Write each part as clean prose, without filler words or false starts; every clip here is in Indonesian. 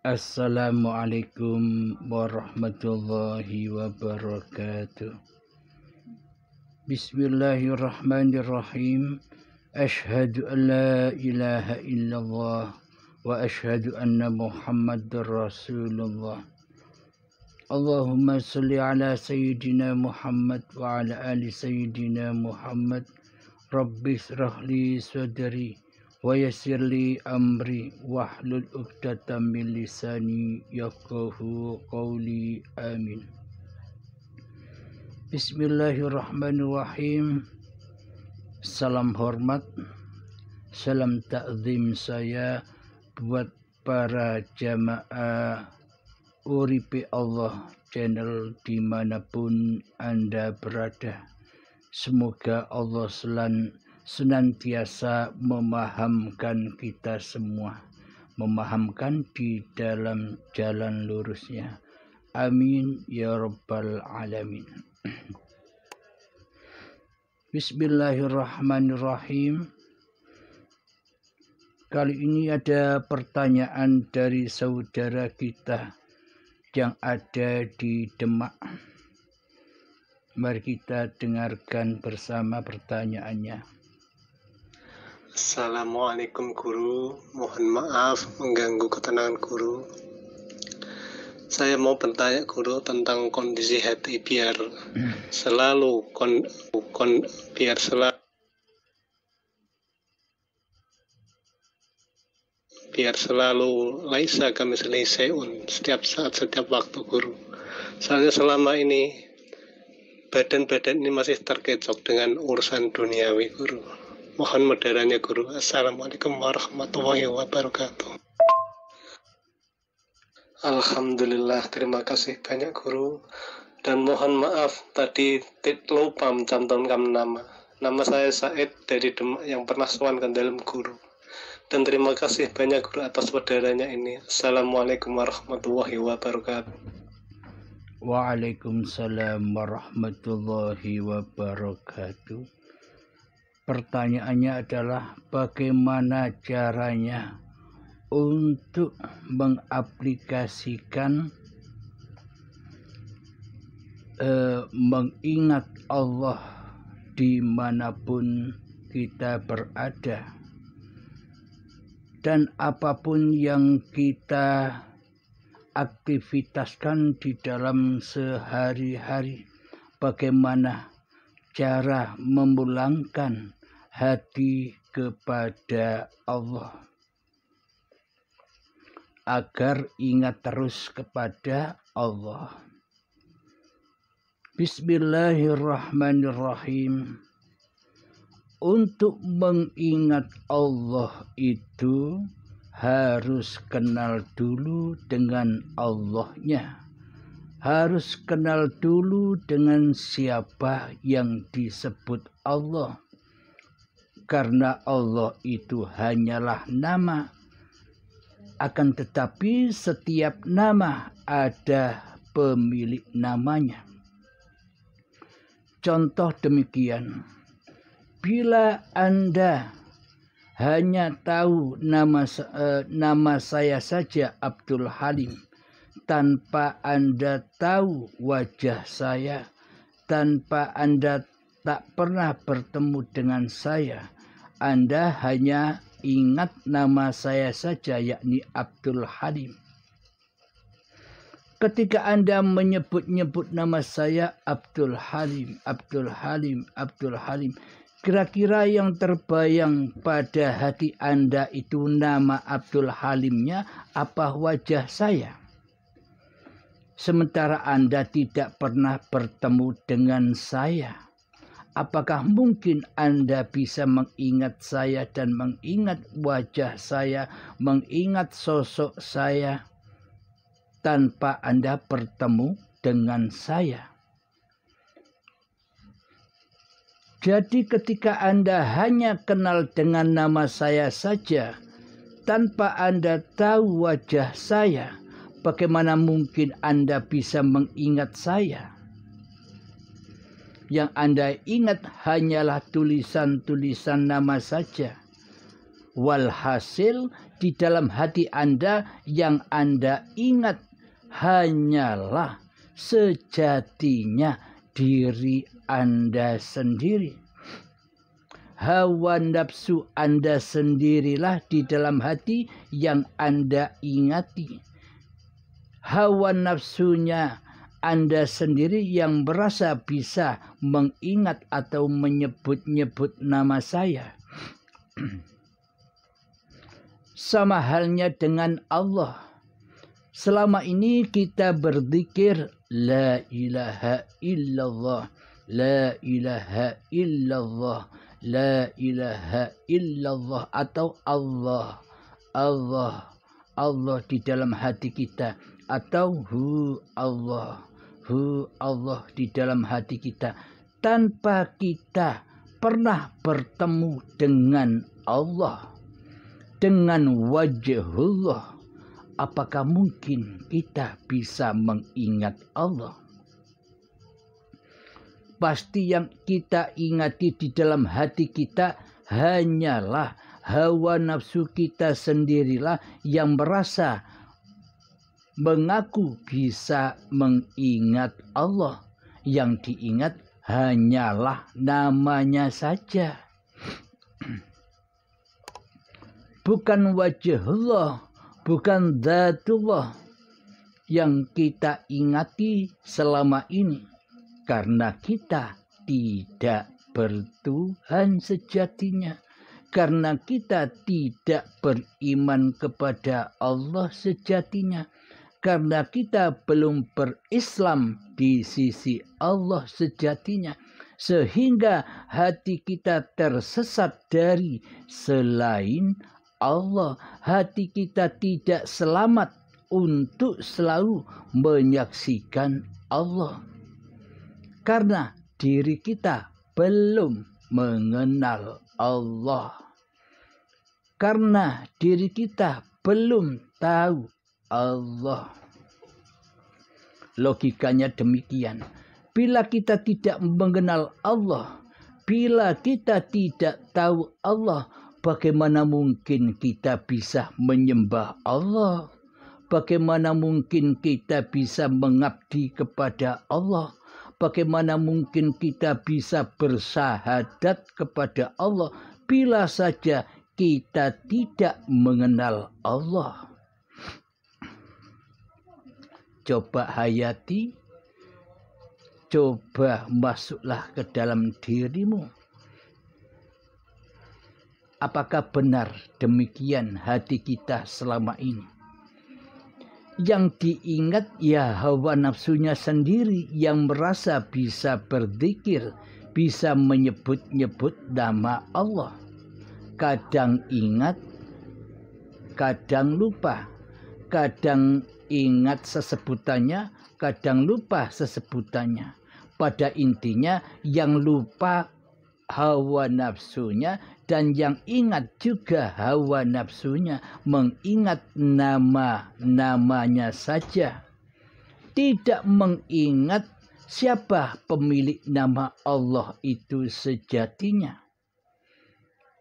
Assalamualaikum warahmatullahi wabarakatuh. Bismillahirrahmanirrahim. Ashhadu an la ilaha illallah wa ashhadu anna Muhammadar Rasulullah. Allahumma salli ala sayyidina Muhammad wa ala ali sayyidina Muhammad. Rabbi shrah li sadri wa yassir li amri wahlul 'uqdatam min lisani yafqahu qawli. Amin. Bismillahirrahmanirrahim. Salam hormat, salam takzim saya buat para jamaah Uripi Allah channel dimanapun Anda berada. Semoga Allah senantiasa memahamkan kita semua, memahamkan di dalam jalan lurusnya. Amin ya rabbal alamin. Bismillahirrahmanirrahim. Kali ini ada pertanyaan dari saudara kita yang ada di Demak. Mari kita dengarkan bersama pertanyaannya. Assalamualaikum guru, mohon maaf mengganggu ketenangan guru. Saya mau bertanya guru tentang kondisi hati biar selalu laisa kamislihi syai'un setiap saat, setiap waktu guru. Soalnya selama ini badan ini masih terkecoh dengan urusan duniawi guru. Mohon modalnya guru. Assalamualaikum warahmatullahi wabarakatuh. Alhamdulillah, terima kasih banyak guru. Dan mohon maaf tadi lupa mencantumkan nama. Nama saya Said dari Demak yang pernah sowan ke dalam guru. Dan terima kasih banyak guru atas modalnya ini. Assalamualaikum warahmatullahi wabarakatuh. Waalaikumsalam warahmatullahi wabarakatuh. Pertanyaannya adalah bagaimana caranya untuk mengaplikasikan mengingat Allah dimanapun kita berada, dan apapun yang kita aktivitaskan di dalam sehari-hari, bagaimana cara memulangkan hati kepada Allah agar ingat terus kepada Allah. Bismillahirrahmanirrahim. Untuk mengingat Allah itu harus kenal dulu dengan Allahnya. Harus kenal dulu dengan siapa yang disebut Allah. Karena Allah itu hanyalah nama. Akan tetapi setiap nama ada pemilik namanya. Contoh demikian. Bila Anda hanya tahu nama saya saja Abdul Halim, tanpa Anda tahu wajah saya, tanpa Anda tak pernah bertemu dengan saya, Anda hanya ingat nama saya saja, yakni Abdul Halim. Ketika Anda menyebut-nyebut nama saya Abdul Halim, Abdul Halim, Abdul Halim, kira-kira yang terbayang pada hati Anda itu nama Abdul Halimnya apa wajah saya? Sementara Anda tidak pernah bertemu dengan saya. Apakah mungkin Anda bisa mengingat saya dan mengingat wajah saya, mengingat sosok saya tanpa Anda bertemu dengan saya? Jadi ketika Anda hanya kenal dengan nama saya saja, tanpa Anda tahu wajah saya, bagaimana mungkin Anda bisa mengingat saya? Yang Anda ingat hanyalah tulisan-tulisan nama saja. Walhasil di dalam hati Anda yang Anda ingat hanyalah sejatinya diri Anda sendiri. Hawa nafsu Anda sendirilah di dalam hati yang Anda ingati. Hawa nafsunya Anda sendiri yang merasa bisa mengingat atau menyebut-nyebut nama saya. Sama halnya dengan Allah. Selama ini kita berzikir la ilaha illallah, la ilaha illallah, la ilaha illallah, atau Allah, Allah, Allah di dalam hati kita, atau hu Allah di dalam hati kita, tanpa kita pernah bertemu dengan Allah, dengan wajhullah. Apakah mungkin kita bisa mengingat Allah? Pasti yang kita ingati di dalam hati kita hanyalah hawa nafsu kita sendirilah yang merasa mengaku bisa mengingat Allah. Yang diingat hanyalah namanya saja. Bukan wajhullah, bukan dzatullah yang kita ingati selama ini. Karena kita tidak bertuhan sejatinya. Karena kita tidak beriman kepada Allah sejatinya. Karena kita belum berislam di sisi Allah sejatinya. Sehingga hati kita tersesat dari selain Allah. Hati kita tidak selamat untuk selalu menyaksikan Allah. Karena diri kita belum mengenal Allah. Karena diri kita belum tahu Allah. Logikanya demikian. Bila kita tidak mengenal Allah, bila kita tidak tahu Allah, bagaimana mungkin kita bisa menyembah Allah? Bagaimana mungkin kita bisa mengabdi kepada Allah? Bagaimana mungkin kita bisa bersahadat kepada Allah bila saja kita tidak mengenal Allah? Coba hayati, coba masuklah ke dalam dirimu. Apakah benar demikian hati kita selama ini? Yang diingat ya hawa nafsunya sendiri yang merasa bisa berzikir, bisa menyebut-nyebut nama Allah. Kadang ingat, kadang lupa. Kadang ingat sesebutannya, kadang lupa sesebutannya. Pada intinya yang lupa hawa nafsunya dan yang ingat juga hawa nafsunya, mengingat nama-namanya saja. Tidak mengingat siapa pemilik nama Allah itu sejatinya.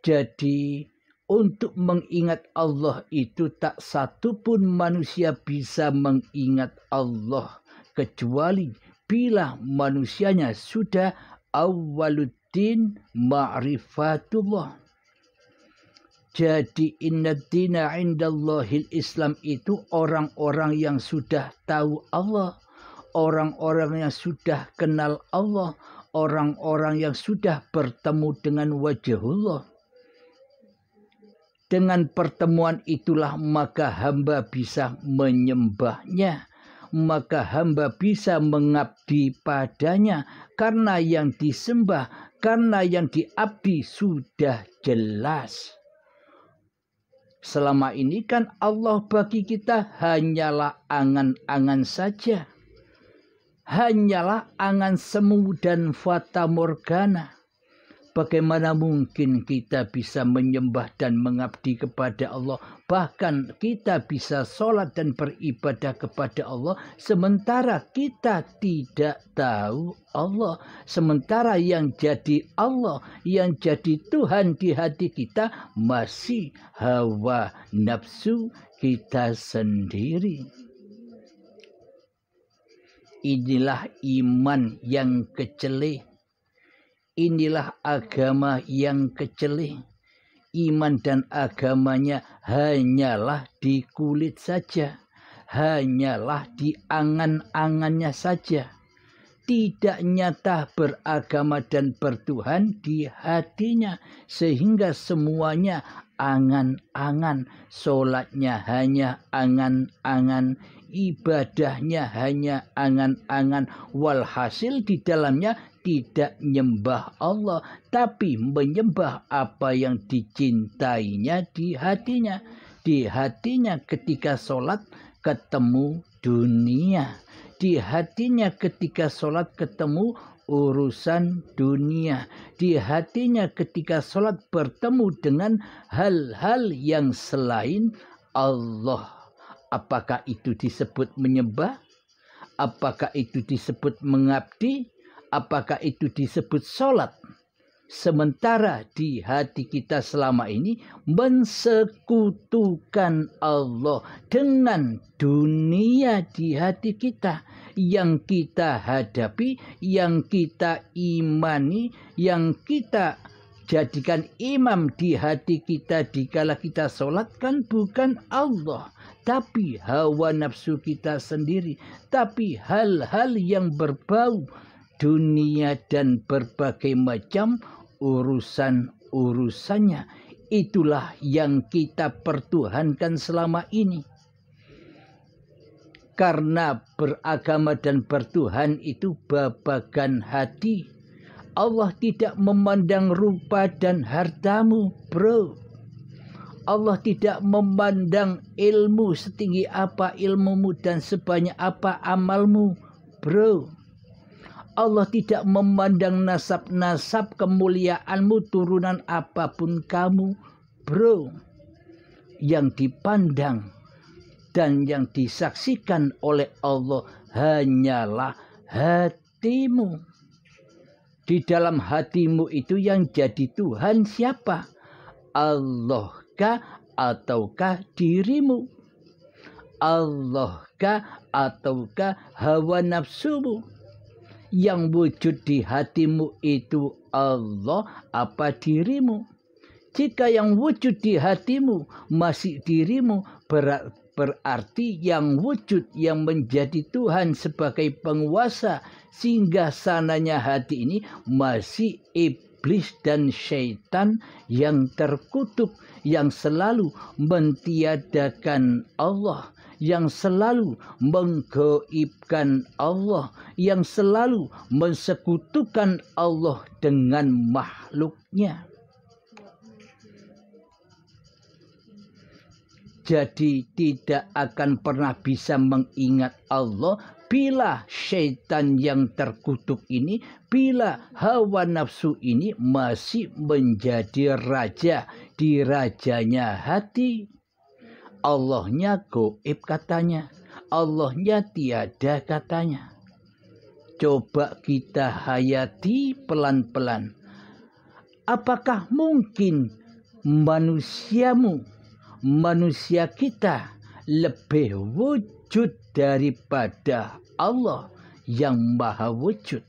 Jadi untuk mengingat Allah itu tak satu pun manusia bisa mengingat Allah kecuali bila manusianya sudah awwaluddin ma'rifatullah. Jadi inna dina indallahil Islam itu orang-orang yang sudah tahu Allah, orang-orang yang sudah kenal Allah, orang-orang yang sudah bertemu dengan wajhullah. Dengan pertemuan itulah maka hamba bisa menyembahnya, maka hamba bisa mengabdi padanya, karena yang disembah, karena yang diabdi sudah jelas. Selama ini kan Allah bagi kita hanyalah angan-angan saja, hanyalah angan semu dan fata morgana. Bagaimana mungkin kita bisa menyembah dan mengabdi kepada Allah, bahkan kita bisa sholat dan beribadah kepada Allah, sementara kita tidak tahu Allah. Sementara yang jadi Allah, yang jadi Tuhan di hati kita masih hawa nafsu kita sendiri. Inilah iman yang kecelih. Inilah agama yang kecelih. Iman dan agamanya hanyalah di kulit saja. Hanyalah di angan-angannya saja. Tidak nyata beragama dan bertuhan di hatinya. Sehingga semuanya angan-angan. Sholatnya hanya angan-angan. Ibadahnya hanya angan-angan. Walhasil di dalamnya tidak menyembah Allah, tapi menyembah apa yang dicintainya di hatinya. Di hatinya ketika sholat ketemu dunia. Di hatinya ketika sholat ketemu urusan dunia. Di hatinya ketika sholat bertemu dengan hal-hal yang selain Allah. Apakah itu disebut menyembah? Apakah itu disebut mengabdi? Apakah itu disebut sholat? Sementara di hati kita selama ini mensekutukan Allah dengan dunia di hati kita. Yang kita hadapi, yang kita imani, yang kita jadikan imam di hati kita dikala kita sholat kan bukan Allah. Tapi hawa nafsu kita sendiri. Tapi hal-hal yang berbau dunia dan berbagai macam urusan-urusannya. Itulah yang kita pertuhankan selama ini. Karena beragama dan bertuhan itu babagan hati. Allah tidak memandang rupa dan hartamu, bro. Allah tidak memandang ilmu setinggi apa ilmumu dan sebanyak apa amalmu, bro. Allah tidak memandang nasab-nasab kemuliaanmu, turunan apapun kamu, bro. Yang dipandang dan yang disaksikan oleh Allah hanyalah hatimu. Di dalam hatimu itu yang jadi Tuhan siapa? Allah kah ataukah dirimu? Allah kah ataukah hawa nafsumu? Yang wujud di hatimu itu Allah apa dirimu? Jika yang wujud di hatimu masih dirimu, berarti yang wujud yang menjadi Tuhan sebagai penguasa sehingga sananya hati ini masih iblis dan syaitan yang terkutuk, yang selalu mentiadakan Allah, yang selalu menggaibkan Allah, yang selalu mensekutukan Allah dengan makhluknya. Jadi tidak akan pernah bisa mengingat Allah bila syaitan yang terkutuk ini, bila hawa nafsu ini masih menjadi raja di rajanya hati. Allahnya gaib katanya, Allahnya tiada katanya. Coba kita hayati pelan-pelan. Apakah mungkin manusia kita lebih wujud daripada Allah yang maha wujud?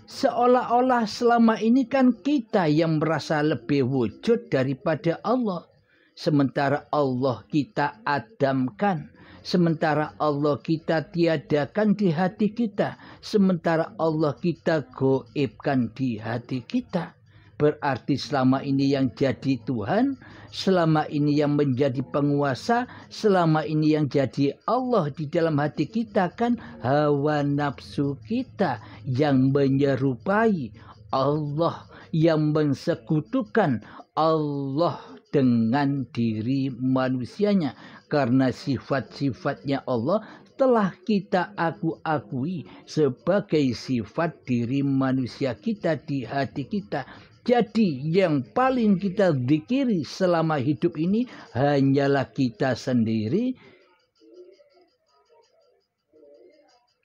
Seolah-olah selama ini kan kita yang merasa lebih wujud daripada Allah. Sementara Allah kita adamkan. Sementara Allah kita tiadakan di hati kita. Sementara Allah kita gaibkan di hati kita. Berarti selama ini yang jadi Tuhan, selama ini yang menjadi penguasa, selama ini yang jadi Allah di dalam hati kita kan hawa nafsu kita yang menyerupai Allah, yang mensekutukan Allah dengan diri manusianya. Karena sifat-sifatnya Allah telah kita akui sebagai sifat diri manusia kita di hati kita. Jadi yang paling kita zikiri selama hidup ini hanyalah kita sendiri,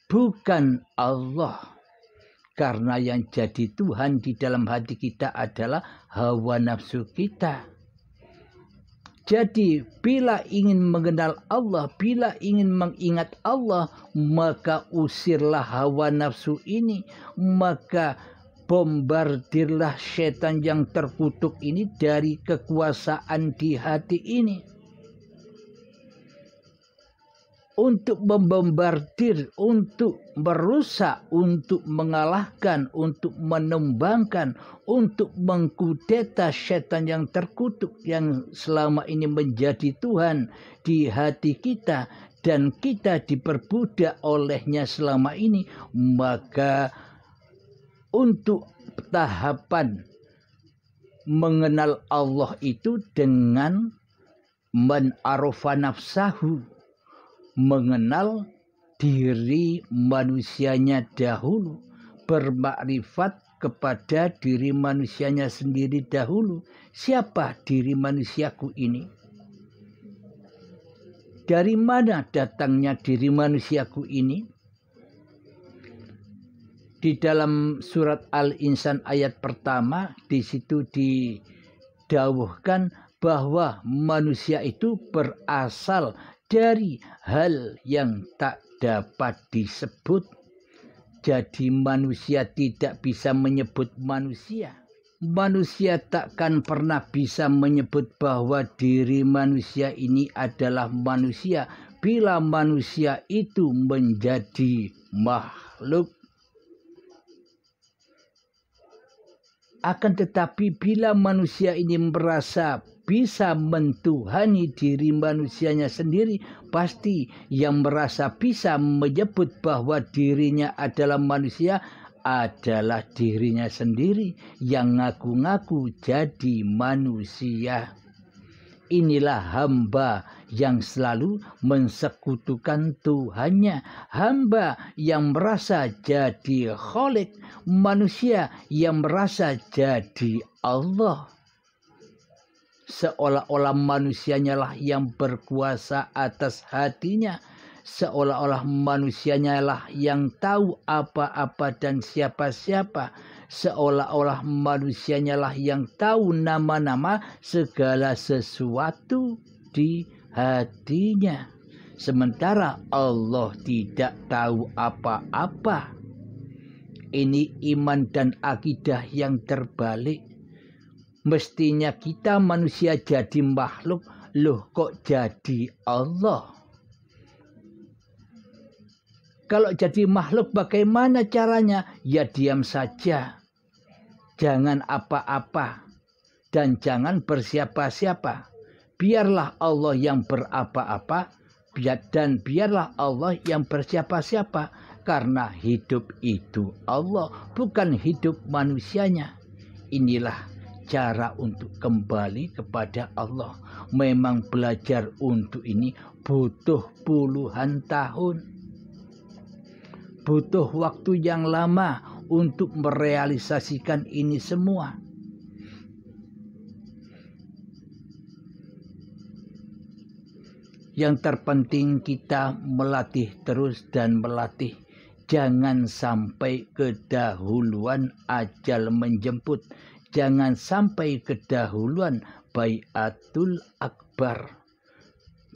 bukan Allah. Karena yang jadi Tuhan di dalam hati kita adalah hawa nafsu kita. Jadi bila ingin mengenal Allah, bila ingin mengingat Allah, maka usirlah hawa nafsu ini. Maka bombardirlah setan yang terkutuk ini dari kekuasaan di hati ini. Untuk membombardir, untuk merusak, untuk mengalahkan, untuk menumbangkan, untuk mengkudeta setan yang terkutuk yang selama ini menjadi Tuhan di hati kita dan kita diperbudak olehnya selama ini. Maka untuk tahapan mengenal Allah itu dengan man-arafa nafsahu, mengenal diri manusianya dahulu, bermakrifat kepada diri manusianya sendiri dahulu. Siapa diri manusiaku ini? Dari mana datangnya diri manusiaku ini? Di dalam surat Al-Insan ayat pertama, di situ didawuhkan bahwa manusia itu berasal dari hal yang tak dapat disebut. Jadi manusia tidak bisa menyebut manusia. Manusia takkan pernah bisa menyebut bahwa diri manusia ini adalah manusia bila manusia itu menjadi makhluk. Akan tetapi bila manusia ini merasa bisa mentuhani diri manusianya sendiri, pasti yang merasa bisa menyebut bahwa dirinya adalah manusia adalah dirinya sendiri yang ngaku-ngaku jadi manusia. Inilah hamba yang selalu mensekutukan Tuhannya, hamba yang merasa jadi Khalik, manusia yang merasa jadi Allah. Seolah-olah manusianya lah yang berkuasa atas hatinya, seolah-olah manusianya lah yang tahu apa-apa dan siapa-siapa, seolah-olah manusianya lah yang tahu nama-nama segala sesuatu di hatinya, sementara Allah tidak tahu apa-apa. Ini iman dan akidah yang terbalik. Mestinya kita manusia jadi makhluk, loh kok jadi Allah? Kalau jadi makhluk bagaimana caranya? Ya diam saja. Jangan apa-apa. Dan jangan bersiapa-siapa. Biarlah Allah yang berapa-apa. Dan biarlah Allah yang bersiapa-siapa. Karena hidup itu Allah, bukan hidup manusianya. Inilah cara untuk kembali kepada Allah. Memang belajar untuk ini butuh puluhan tahun. Butuh waktu yang lama untuk merealisasikan ini semua. Yang terpenting kita melatih terus dan melatih. Jangan sampai kedahuluan ajal menjemput. Jangan sampai kedahuluan baiatul akbar.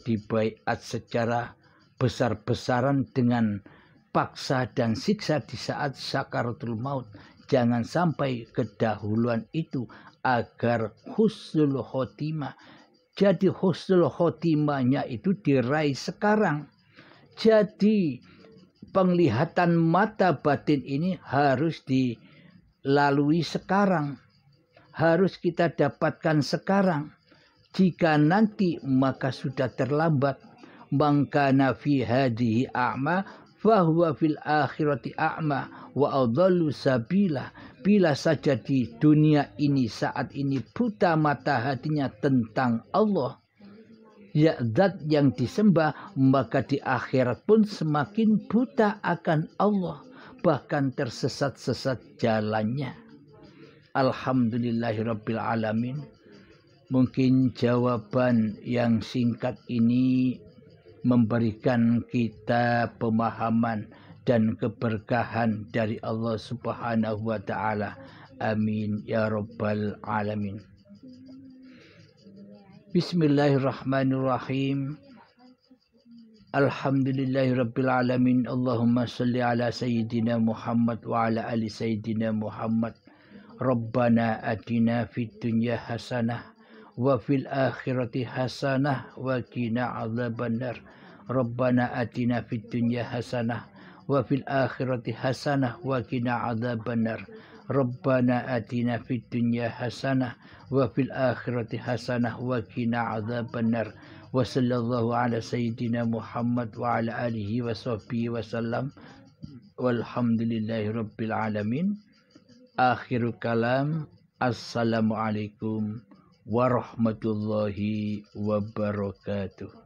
Dibaiat secara besar-besaran dengan paksa dan siksa di saat sakaratul maut. Jangan sampai kedahuluan itu agar husnul khotimah. Jadi husnul khotimahnya itu diraih sekarang. Jadi penglihatan mata batin ini harus dilalui sekarang. Harus kita dapatkan sekarang. Jika nanti maka sudah terlambat. Man kana fi hadhihi a'ma fahuwa fil akhirati a'ma wa adallu sabila. Bila saja di dunia ini saat ini buta mata hatinya tentang Allah, ya zat yang disembah, maka di akhirat pun semakin buta akan Allah, bahkan tersesat-sesat jalannya. Alhamdulillahirabbil alamin. Mungkin jawaban yang singkat ini memberikan kita pemahaman dan keberkahan dari Allah Subhanahu wa taala. Amin ya rabbal alamin. Bismillahirrahmanirrahim. Alhamdulillahirabbil alamin. Allahumma shalli ala sayyidina Muhammad wa ala ali sayyidina Muhammad. Rabbana atina fid dunya hasanah wa fil akhirati hasanah wa qina adzabannar. Rabbana atina fid dunya hasanah wa fil akhirati hasanah wa qina adzabannar. Rabbana atina fid dunya hasanah wa fil akhirati hasanah wa qina adzabannar. Wa sallallahu ala sayyidina Muhammad wa ala alihi wa sahbihi wasallam. Walhamdulillahi rabbil alamin. Akhirul kalam. Assalamualaikum warahmatullahi wabarakatuh.